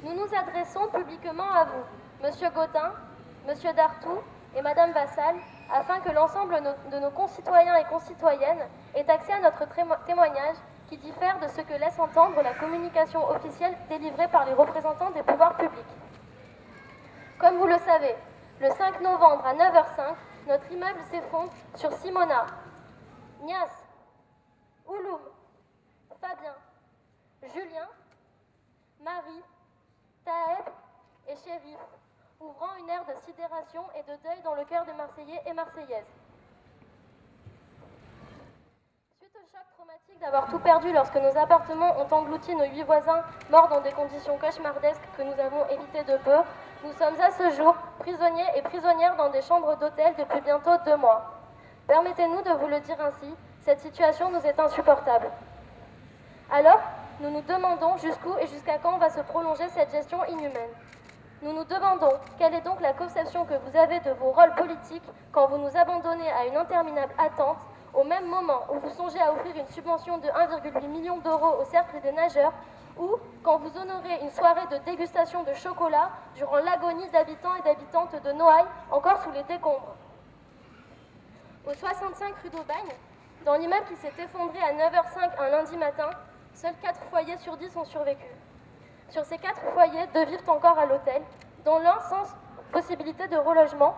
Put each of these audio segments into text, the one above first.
Nous nous adressons publiquement à vous, Monsieur Gaudin, Monsieur Dartout et Madame Vassal, afin que l'ensemble de nos concitoyens et concitoyennes aient accès à notre témoignage qui diffère de ce que laisse entendre la communication officielle délivrée par les représentants des pouvoirs publics. Comme vous le savez, le 5 novembre à 9h05, notre immeuble s'effondre sur Simona, Nias, Ouloum, Fabien, Julien, Marie, Taëb et Chérif, ouvrant une ère de sidération et de deuil dans le cœur des Marseillais et Marseillaises. Suite au choc traumatique d'avoir tout perdu lorsque nos appartements ont englouti nos 8 voisins morts dans des conditions cauchemardesques que nous avons évitées de peu, nous sommes à ce jour prisonniers et prisonnières dans des chambres d'hôtel depuis bientôt 2 mois. Permettez-nous de vous le dire ainsi, cette situation nous est insupportable. Alors, nous nous demandons jusqu'où et jusqu'à quand va se prolonger cette gestion inhumaine. Nous nous demandons quelle est donc la conception que vous avez de vos rôles politiques quand vous nous abandonnez à une interminable attente, au même moment où vous songez à offrir une subvention de 1,8 million d'euros au Cercle des nageurs, ou quand vous honorez une soirée de dégustation de chocolat durant l'agonie d'habitants et d'habitantes de Noailles, encore sous les décombres. Au 65 rue d'Aubagne, dans l'immeuble qui s'est effondré à 9h05 un lundi matin, seuls 4 foyers sur 10 ont survécu. Sur ces 4 foyers, 2 vivent encore à l'hôtel, dont l'un sans possibilité de relogement,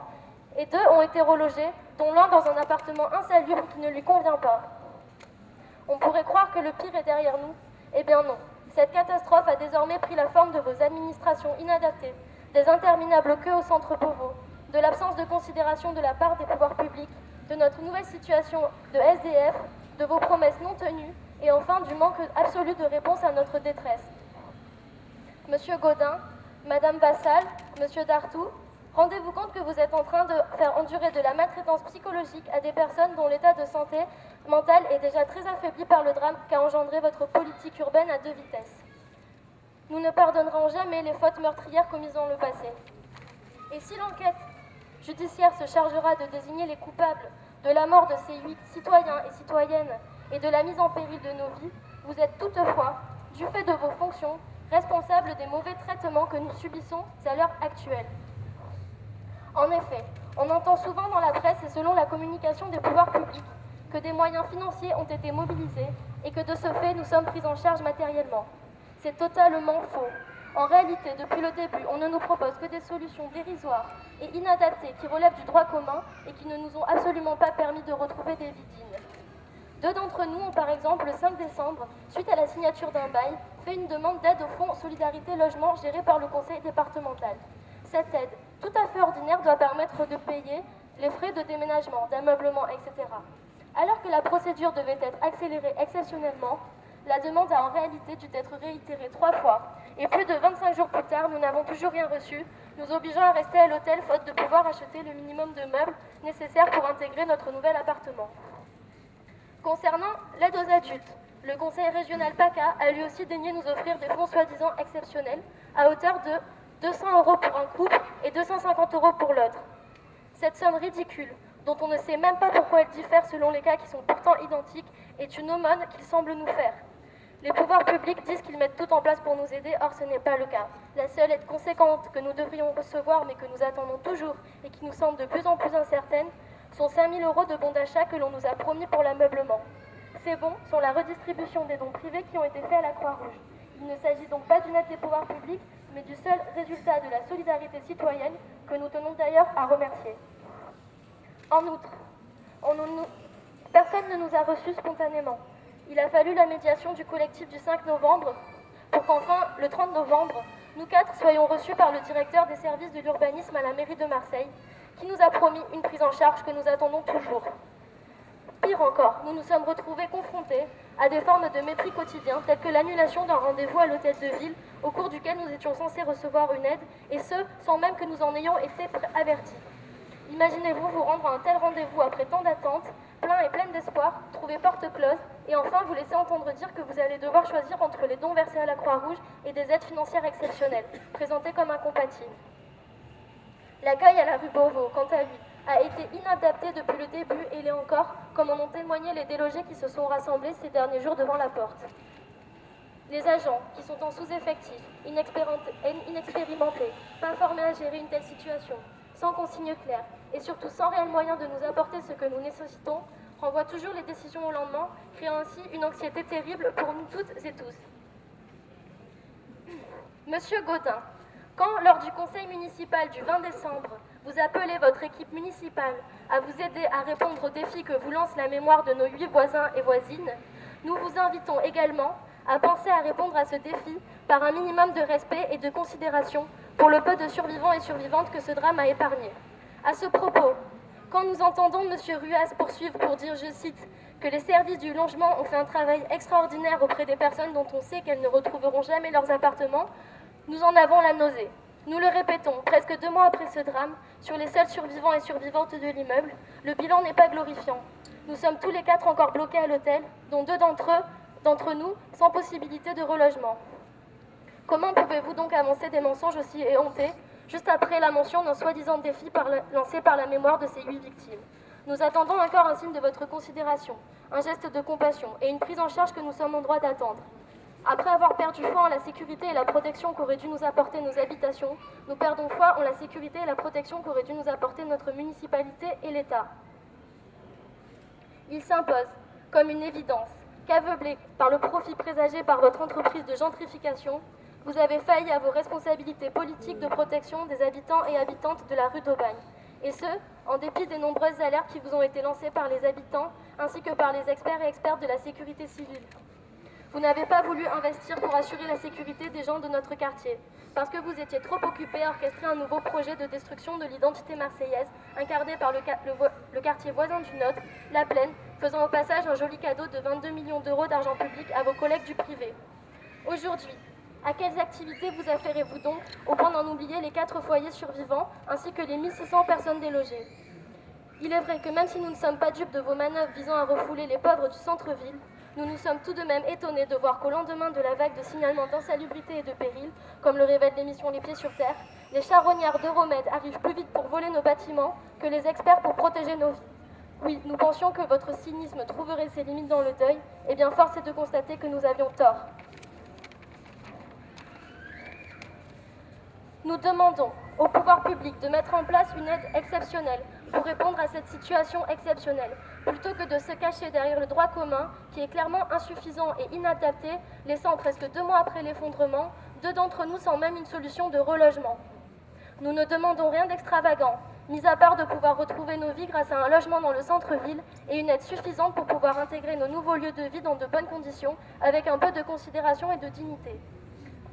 et 2 ont été relogés, dont l'un dans un appartement insalubre qui ne lui convient pas. On pourrait croire que le pire est derrière nous. Eh bien non. Cette catastrophe a désormais pris la forme de vos administrations inadaptées, des interminables queues au centre Beauvau, de l'absence de considération de la part des pouvoirs publics, de notre nouvelle situation de SDF, de vos promesses non tenues, et enfin du manque absolu de réponse à notre détresse. Monsieur Gaudin, Madame Vassal, Monsieur Dartout, rendez-vous compte que vous êtes en train de faire endurer de la maltraitance psychologique à des personnes dont l'état de santé mentale est déjà très affaibli par le drame qu'a engendré votre politique urbaine à 2 vitesses. Nous ne pardonnerons jamais les fautes meurtrières commises dans le passé. Et si l'enquête judiciaire se chargera de désigner les coupables de la mort de ces 8 citoyens et citoyennes et de la mise en péril de nos vies, vous êtes toutefois, du fait de vos fonctions, responsables des mauvais traitements que nous subissons à l'heure actuelle. En effet, on entend souvent dans la presse et selon la communication des pouvoirs publics que des moyens financiers ont été mobilisés et que de ce fait, nous sommes pris en charge matériellement. C'est totalement faux. En réalité, depuis le début, on ne nous propose que des solutions dérisoires et inadaptées qui relèvent du droit commun et qui ne nous ont absolument pas permis de retrouver des vies dignes. 2 d'entre nous ont par exemple, le 5 décembre, suite à la signature d'un bail, fait une demande d'aide au fonds Solidarité Logement géré par le conseil départemental. Cette aide, tout à fait ordinaire, doit permettre de payer les frais de déménagement, d'ameublement, etc. Alors que la procédure devait être accélérée exceptionnellement, la demande a en réalité dû être réitérée 3 fois, et plus de 25 jours plus tard, nous n'avons toujours rien reçu, nous obligeant à rester à l'hôtel faute de pouvoir acheter le minimum de meubles nécessaires pour intégrer notre nouvel appartement. Concernant l'aide aux adultes, le conseil régional PACA a lui aussi daigné nous offrir des fonds soi-disant exceptionnels à hauteur de 200 € pour un couple et 250 € pour l'autre. Cette somme ridicule, dont on ne sait même pas pourquoi elle diffère selon les cas qui sont pourtant identiques, est une aumône qu'ils semblent nous faire. Les pouvoirs publics disent qu'ils mettent tout en place pour nous aider, or ce n'est pas le cas. La seule aide conséquente que nous devrions recevoir, mais que nous attendons toujours et qui nous semble de plus en plus incertaine, sont 5 000 € de bons d'achat que l'on nous a promis pour l'ameublement. Ces bons sont la redistribution des dons privés qui ont été faits à la Croix-Rouge. Il ne s'agit donc pas d'une aide des pouvoirs publics, mais du seul résultat de la solidarité citoyenne que nous tenons d'ailleurs à remercier. En outre, personne ne nous a reçus spontanément. Il a fallu la médiation du collectif du 5 novembre pour qu'enfin, le 30 novembre, nous 4 soyons reçus par le directeur des services de l'urbanisme à la mairie de Marseille, qui nous a promis une prise en charge que nous attendons toujours. Pire encore, nous nous sommes retrouvés confrontés à des formes de mépris quotidien, telles que l'annulation d'un rendez-vous à l'hôtel de ville, au cours duquel nous étions censés recevoir une aide, et ce, sans même que nous en ayons été avertis. Imaginez-vous vous rendre à un tel rendez-vous après tant d'attentes, plein et plein d'espoir, trouver porte close, et enfin vous laisser entendre dire que vous allez devoir choisir entre les dons versés à la Croix-Rouge et des aides financières exceptionnelles, présentées comme incompatibles. L'accueil à la rue Beauvau, quant à lui, a été inadapté depuis le début et l'est encore, comme en ont témoigné les délogés qui se sont rassemblés ces derniers jours devant la porte. Les agents, qui sont en sous-effectif, inexpérimentés, pas formés à gérer une telle situation, sans consignes claires et surtout sans réel moyen de nous apporter ce que nous nécessitons, renvoient toujours les décisions au lendemain, créant ainsi une anxiété terrible pour nous toutes et tous. Monsieur Gaudin, quand, lors du conseil municipal du 20 décembre, vous appelez votre équipe municipale à vous aider à répondre aux défis que vous lance la mémoire de nos 8 voisins et voisines, nous vous invitons également à penser à répondre à ce défi par un minimum de respect et de considération pour le peu de survivants et survivantes que ce drame a épargnés. À ce propos, quand nous entendons M. Ruas poursuivre pour dire, je cite, que les services du logement ont fait un travail extraordinaire auprès des personnes dont on sait qu'elles ne retrouveront jamais leurs appartements, nous en avons la nausée. Nous le répétons, presque 2 mois après ce drame, sur les seuls survivants et survivantes de l'immeuble, le bilan n'est pas glorifiant. Nous sommes tous les 4 encore bloqués à l'hôtel, dont 2 d'entre nous sans possibilité de relogement. Comment pouvez-vous donc avancer des mensonges aussi éhontés, juste après la mention d'un soi-disant défi lancé par la mémoire de ces 8 victimes? Nous attendons encore un signe de votre considération, un geste de compassion et une prise en charge que nous sommes en droit d'attendre. Après avoir perdu foi en la sécurité et la protection qu'auraient dû nous apporter nos habitations, nous perdons foi en la sécurité et la protection qu'auraient dû nous apporter notre municipalité et l'État. Il s'impose, comme une évidence, qu'aveuglé par le profit présagé par votre entreprise de gentrification, vous avez failli à vos responsabilités politiques de protection des habitants et habitantes de la rue d'Aubagne. Et ce, en dépit des nombreuses alertes qui vous ont été lancées par les habitants ainsi que par les experts et expertes de la sécurité civile. Vous n'avez pas voulu investir pour assurer la sécurité des gens de notre quartier, parce que vous étiez trop occupés à orchestrer un nouveau projet de destruction de l'identité marseillaise, incarné par le quartier voisin du nôtre, La Plaine, faisant au passage un joli cadeau de 22 millions d'euros d'argent public à vos collègues du privé. Aujourd'hui, à quelles activités vous affairez-vous donc, au point d'en oublier les 4 foyers survivants, ainsi que les 1600 personnes délogées? Il est vrai que même si nous ne sommes pas dupes de vos manœuvres visant à refouler les pauvres du centre-ville, nous nous sommes tout de même étonnés de voir qu'au lendemain de la vague de signalements d'insalubrité et de péril, comme le révèle l'émission Les Pieds sur Terre, les charognards d'Euromède arrivent plus vite pour voler nos bâtiments que les experts pour protéger nos vies. Oui, nous pensions que votre cynisme trouverait ses limites dans le deuil, et bien force est de constater que nous avions tort. Nous demandons au pouvoir public de mettre en place une aide exceptionnelle pour répondre à cette situation exceptionnelle, plutôt que de se cacher derrière le droit commun qui est clairement insuffisant et inadapté, laissant presque 2 mois après l'effondrement, 2 d'entre nous sans même une solution de relogement. Nous ne demandons rien d'extravagant, mis à part de pouvoir retrouver nos vies grâce à un logement dans le centre-ville et une aide suffisante pour pouvoir intégrer nos nouveaux lieux de vie dans de bonnes conditions, avec un peu de considération et de dignité.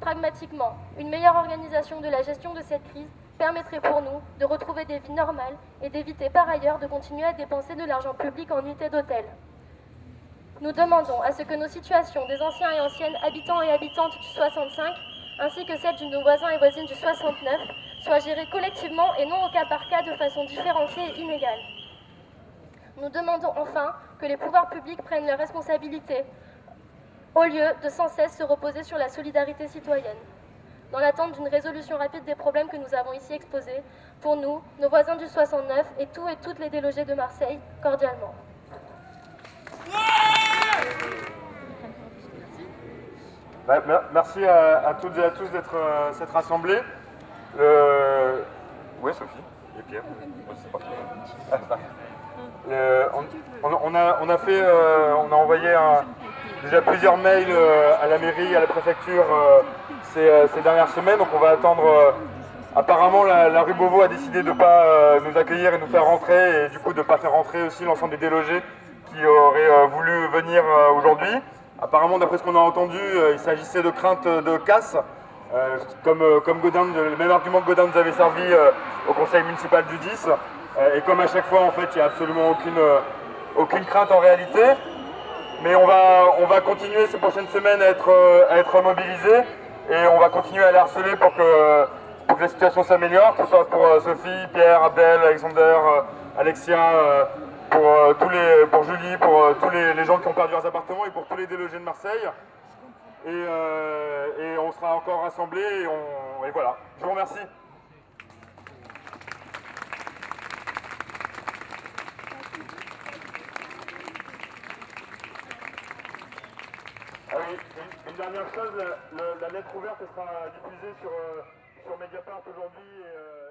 Pragmatiquement, une meilleure organisation de la gestion de cette crise permettrait pour nous de retrouver des vies normales et d'éviter par ailleurs de continuer à dépenser de l'argent public en nuitées d'hôtel. Nous demandons à ce que nos situations des anciens et anciennes habitants et habitantes du 65, ainsi que celles de nos voisins et voisines du 69, soient gérées collectivement et non au cas par cas de façon différenciée et inégale. Nous demandons enfin que les pouvoirs publics prennent leurs responsabilités, au lieu de sans cesse se reposer sur la solidarité citoyenne. Dans l'attente d'une résolution rapide des problèmes que nous avons ici exposés, pour nous, nos voisins du 69 et tous et toutes les délogés de Marseille, cordialement. Merci à toutes et à tous d'être s'être rassemblés. Oui, Sophie et Pierre. Moi, je sais pas. On a envoyé déjà plusieurs mails à la mairie, à la préfecture ces dernières semaines, donc on va attendre. Apparemment, la rue Beauvau a décidé de ne pas nous accueillir et nous faire rentrer, et du coup de ne pas faire rentrer aussi l'ensemble des délogés qui auraient voulu venir aujourd'hui. Apparemment, d'après ce qu'on a entendu, il s'agissait de craintes de casse, comme Gaudin, le même argument que Gaudin nous avait servi au conseil municipal du 10. Et comme à chaque fois, en fait, il n'y a absolument aucune crainte en réalité. Mais on va continuer ces prochaines semaines à être mobilisés, et on va continuer à les harceler pour que la situation s'améliore, que ce soit pour Sophie, Pierre, Abdel, Alexander, Alexia, pour Julie, pour tous les gens qui ont perdu leurs appartements et pour tous les délogés de Marseille. Et on sera encore rassemblés et voilà. Je vous remercie. Ah oui, une dernière chose, la lettre ouverte sera diffusée sur Mediapart aujourd'hui et